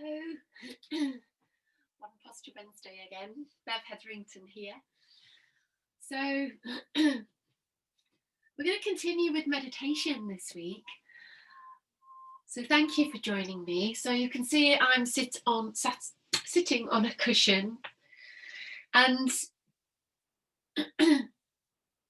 Hello. One Posture Wednesday again. Bev Hetherington here. So we're going to continue with meditation this week. So thank you for joining me. So you can see I'm sitting on a cushion, and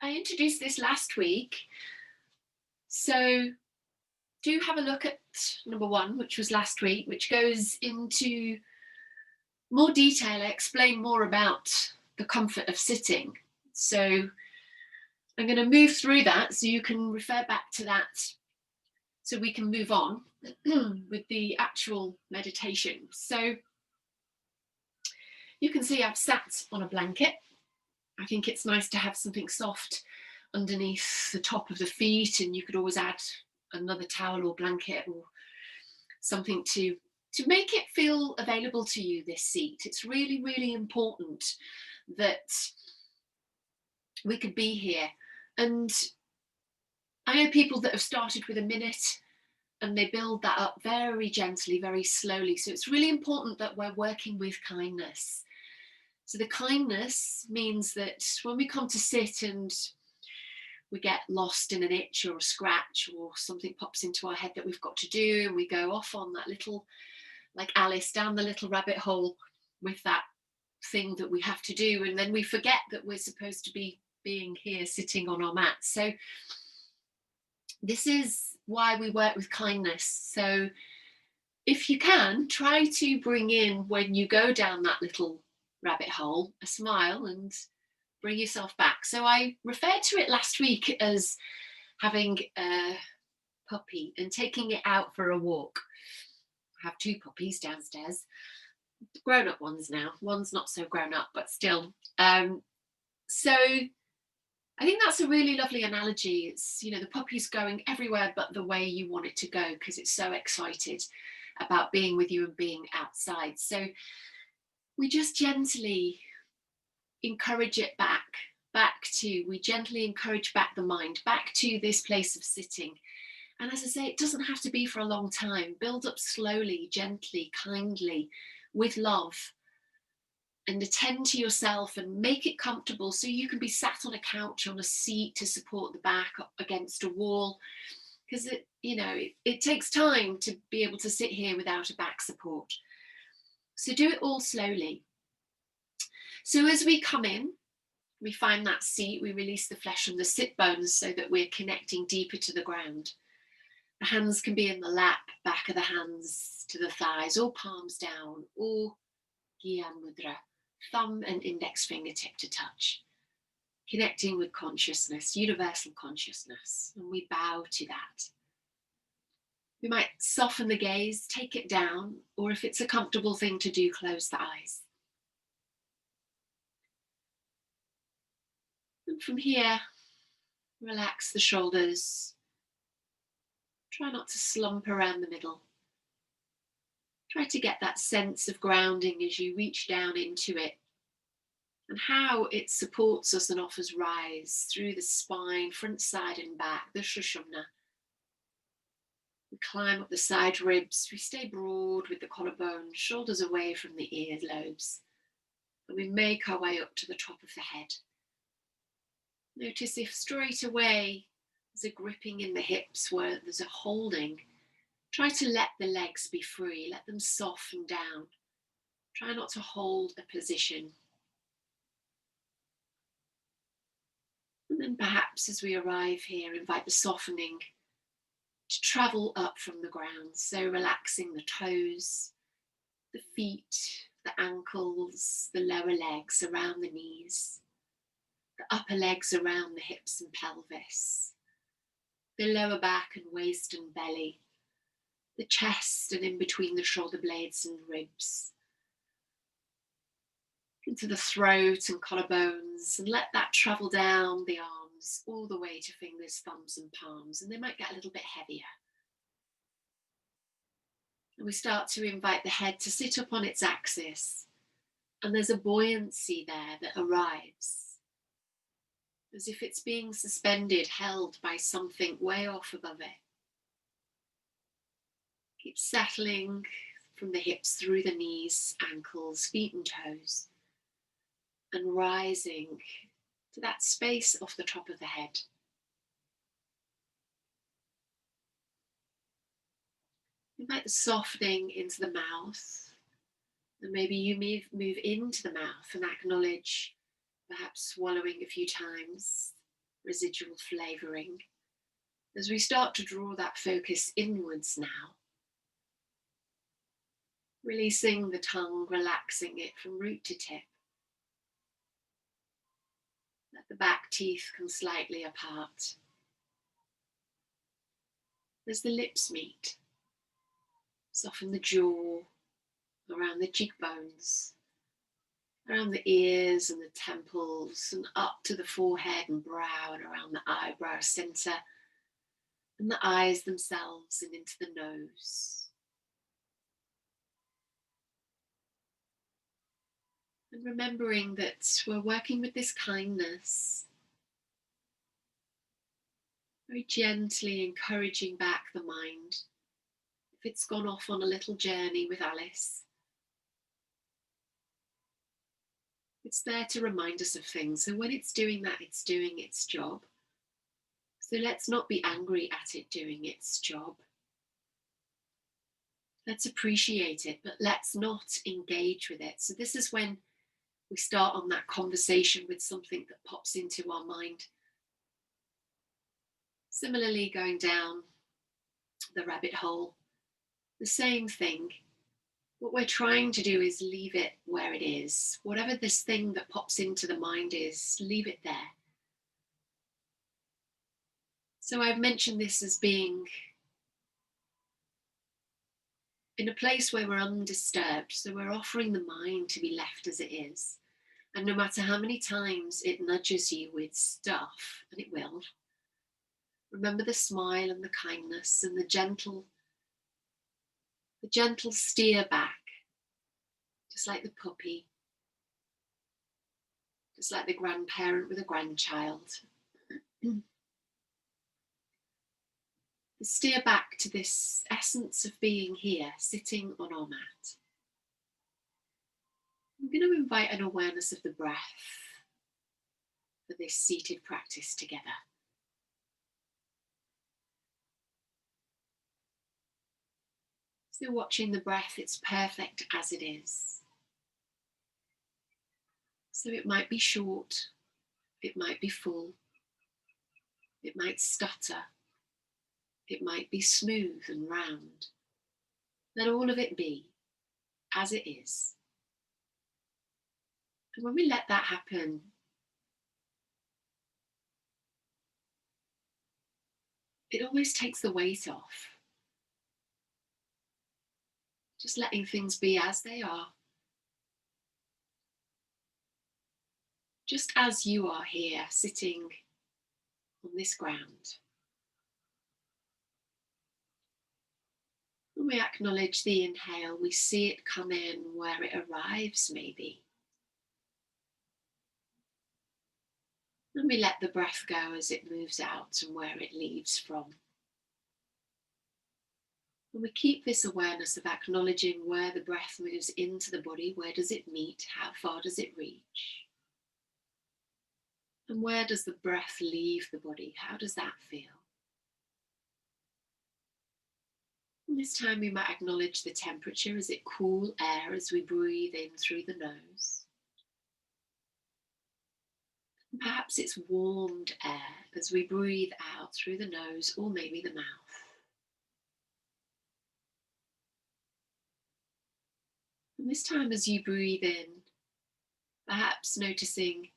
I introduced this last week. So do have a look at number 1, which was last week, which goes into more detail. I explain more about the comfort of sitting. So I'm going to move through that so you can refer back to that so we can move on with the actual meditation. So you can see I've sat on a blanket. I think it's nice to have something soft underneath the top of the feet, and you could always add another towel or blanket or something to make it feel available to you, this seat. It's really, really important that we could be here. And I know people that have started with a minute and they build that up very gently, very slowly. So it's really important that we're working with kindness. So the kindness means that when we come to sit and we get lost in an itch or a scratch or something pops into our head that we've got to do, and we go off on that little, like Alice, down the little rabbit hole with that thing that we have to do, and then we forget that we're supposed to be being here sitting on our mat. So this is why we work with kindness. So if you can, try to bring in, when you go down that little rabbit hole, a smile and bring yourself back. So I referred to it last week as having a puppy and taking it out for a walk. I have 2 puppies downstairs, grown-up ones now. One's not so grown up, but still. So I think that's a really lovely analogy. It's, the puppy's going everywhere but the way you want it to go, because it's so excited about being with you and being outside. So we just gently encourage it back to, we gently encourage back the mind, back to this place of sitting. And as I say, it doesn't have to be for a long time. Build up slowly, gently, kindly, with love. And attend to yourself and make it comfortable, so you can be sat on a couch, on a seat to support the back, against a wall, because it takes time to be able to sit here without a back support. So do it all slowly. So as we come in, we find that seat, we release the flesh from the sit bones so that we're connecting deeper to the ground. The hands can be in the lap, back of the hands to the thighs, or palms down, or Gyan Mudra, thumb and index fingertip to touch, connecting with consciousness, universal consciousness, and we bow to that. We might soften the gaze, take it down, or if it's a comfortable thing to do, close the eyes. And from here, relax the shoulders. Try not to slump around the middle. Try to get that sense of grounding as you reach down into it, and how it supports us and offers rise through the spine, front, side and back, the Sushumna. We climb up the side ribs, we stay broad with the collarbone, shoulders away from the earlobes, and we make our way up to the top of the head. Notice if straight away there's a gripping in the hips where there's a holding, try to let the legs be free, let them soften down. Try not to hold a position. And then perhaps as we arrive here, invite the softening to travel up from the ground. So relaxing the toes, the feet, the ankles, the lower legs around the knees, the upper legs around the hips and pelvis, the lower back and waist and belly, the chest and in between the shoulder blades and ribs, into the throat and collarbones, and let that travel down the arms all the way to fingers, thumbs and palms, and they might get a little bit heavier. And we start to invite the head to sit up on its axis, and there's a buoyancy there that arrives, as if it's being suspended, held by something way off above it. Keep settling from the hips through the knees, ankles, feet and toes, and rising to that space off the top of the head. Invite the softening into the mouth, and maybe you move into the mouth and acknowledge perhaps swallowing a few times, residual flavouring. As we start to draw that focus inwards now, releasing the tongue, relaxing it from root to tip. Let the back teeth come slightly apart. As the lips meet, soften the jaw, around the cheekbones, around the ears and the temples, and up to the forehead and brow, and around the eyebrow centre, and the eyes themselves, and into the nose. And remembering that we're working with this kindness, very gently encouraging back the mind. If it's gone off on a little journey with Alice, it's there to remind us of things. So when it's doing that, it's doing its job. So let's not be angry at it doing its job. Let's appreciate it, but let's not engage with it. So this is when we start on that conversation with something that pops into our mind. Similarly, going down the rabbit hole, the same thing. What we're trying to do is leave it where it is. Whatever this thing that pops into the mind is, leave it there. So I've mentioned this as being in a place where we're undisturbed. So we're offering the mind to be left as it is. And no matter how many times it nudges you with stuff, and it will, remember the smile and the kindness and the gentle steer back, just like the puppy, just like the grandparent with a grandchild. Steer back to this essence of being here, sitting on our mat. I'm going to invite an awareness of the breath for this seated practice together. So watching the breath, it's perfect as it is. So it might be short, it might be full, it might stutter, it might be smooth and round. Let all of it be as it is. And when we let that happen, it always takes the weight off. Just letting things be as they are. Just as you are here, sitting on this ground. When we acknowledge the inhale, we see it come in where it arrives, maybe. And we let the breath go as it moves out and where it leaves from. And we keep this awareness of acknowledging where the breath moves into the body. Where does it meet? How far does it reach? And where does the breath leave the body? How does that feel? And this time we might acknowledge the temperature. Is it cool air as we breathe in through the nose? And perhaps it's warmed air as we breathe out through the nose or maybe the mouth. And this time as you breathe in, perhaps noticing,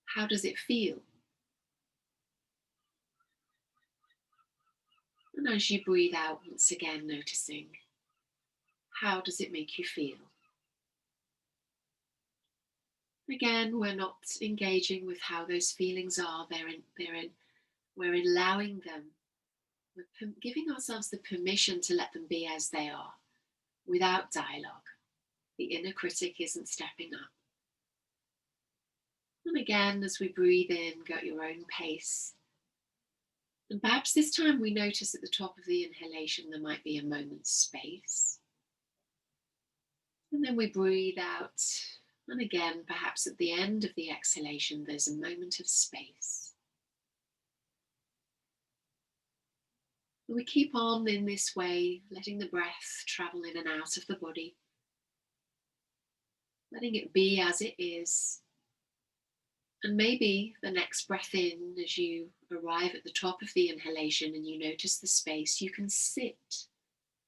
how does it feel? And as you breathe out, once again noticing, how does it make you feel? Again, we're not engaging with how those feelings are. We're allowing them. We're giving ourselves the permission to let them be as they are, without dialogue. The inner critic isn't stepping up. And again, as we breathe in, go at your own pace. And perhaps this time we notice at the top of the inhalation there might be a moment's space. And then we breathe out. And again, perhaps at the end of the exhalation, there's a moment of space. And we keep on in this way, letting the breath travel in and out of the body, letting it be as it is. And maybe the next breath in, as you arrive at the top of the inhalation and you notice the space, you can sit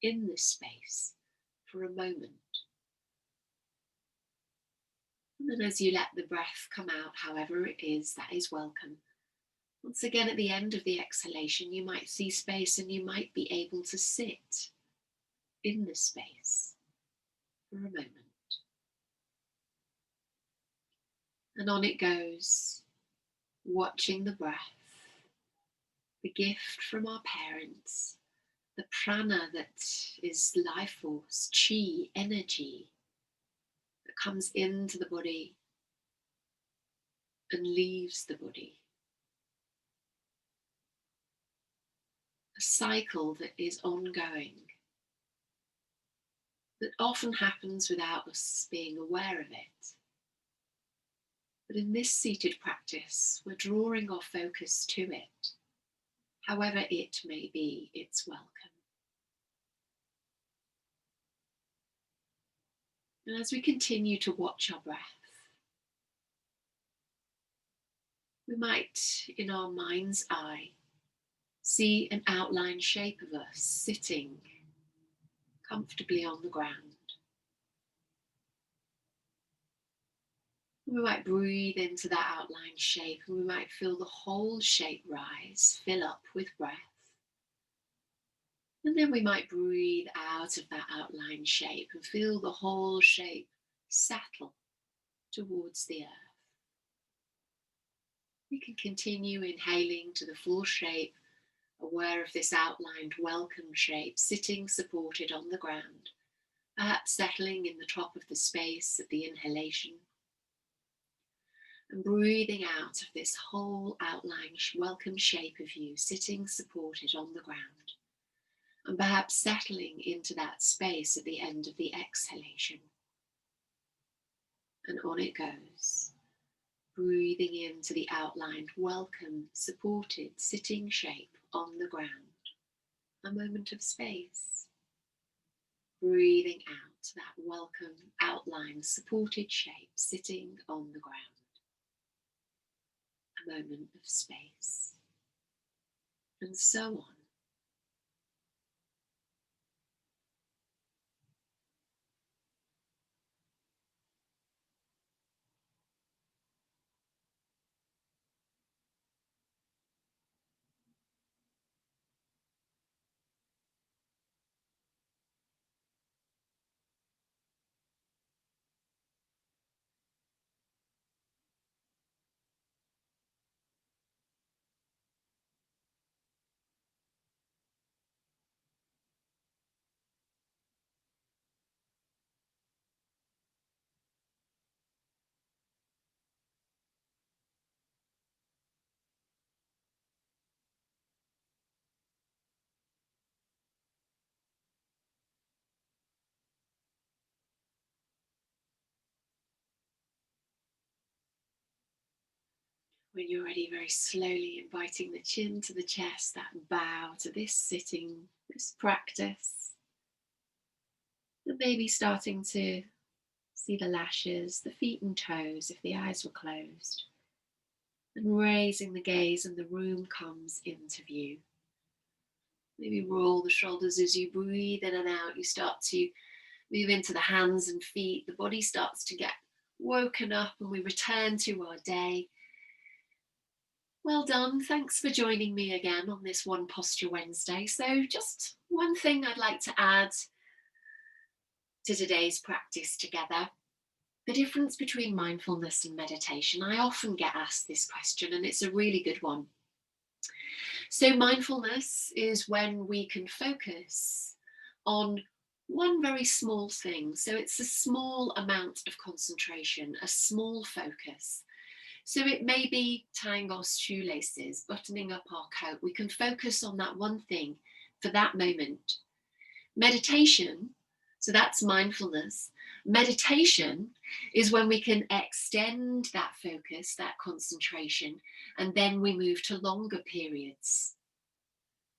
in this space for a moment. And then as you let the breath come out, however it is, that is welcome. Once again, at the end of the exhalation, you might see space and you might be able to sit in this space for a moment. And on it goes, watching the breath, the gift from our parents, the prana that is life force, chi, energy, that comes into the body and leaves the body. A cycle that is ongoing, that often happens without us being aware of it. But in this seated practice, we're drawing our focus to it. However it may be, it's welcome. And as we continue to watch our breath, we might, in our mind's eye, see an outline shape of us sitting comfortably on the ground. We might breathe into that outline shape and we might feel the whole shape rise, fill up with breath. And then we might breathe out of that outline shape and feel the whole shape settle towards the earth. We can continue inhaling to the full shape, aware of this outlined welcome shape, sitting supported on the ground, perhaps settling in the top of the space at the inhalation. And breathing out of this whole outline welcome shape of you, sitting supported on the ground. And perhaps settling into that space at the end of the exhalation. And on it goes, breathing into the outlined, welcome, supported, sitting shape on the ground. A moment of space. Breathing out that welcome, outlined, supported shape, sitting on the ground. A moment of space. And so on. When you're ready, very slowly inviting the chin to the chest, that bow to this sitting, this practice. And maybe starting to see the lashes, the feet and toes if the eyes were closed. And raising the gaze and the room comes into view. Maybe roll the shoulders as you breathe in and out. You start to move into the hands and feet. The body starts to get woken up and we return to our day. Well done. Thanks for joining me again on this One Posture Wednesday. So just one thing I'd like to add to today's practice together. The difference between mindfulness and meditation. I often get asked this question and it's a really good one. So mindfulness is when we can focus on one very small thing. So it's a small amount of concentration, a small focus. So it may be tying our shoelaces, buttoning up our coat. We can focus on that one thing for that moment. Meditation, so that's mindfulness. Meditation is when we can extend that focus, that concentration, and then we move to longer periods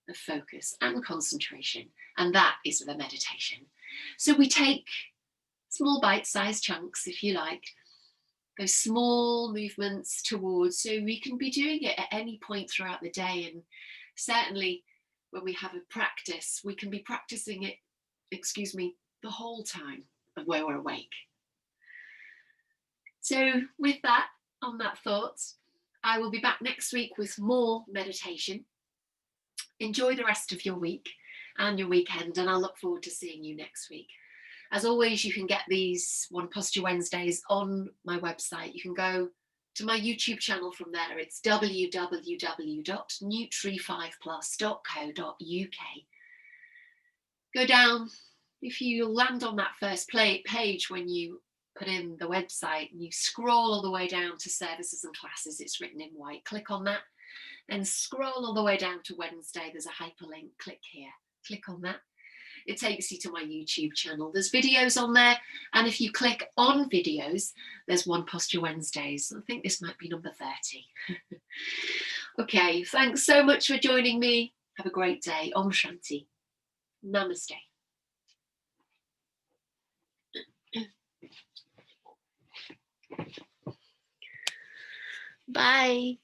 of focus and concentration. And that is the meditation. So we take small bite-sized chunks, if you like, those small movements towards, so we can be doing it at any point throughout the day. And certainly when we have a practice, we can be practicing it, the whole time of where we're awake. So with that, on that thought, I will be back next week with more meditation. Enjoy the rest of your week and your weekend, and I'll look forward to seeing you next week. As always, you can get these One Posture Wednesdays on my website. You can go to my YouTube channel from there. It's www.nutri5plus.co.uk. Go down. If you land on that first page when you put in the website and you scroll all the way down to services and classes, it's written in white. Click on that, then scroll all the way down to Wednesday. There's a hyperlink. Click here. Click on that. It takes you to my YouTube channel. There's videos on there. And if you click on videos, there's One Posture Wednesdays. I think this might be number 30. Okay, thanks so much for joining me. Have a great day. Om Shanti. Namaste. Bye.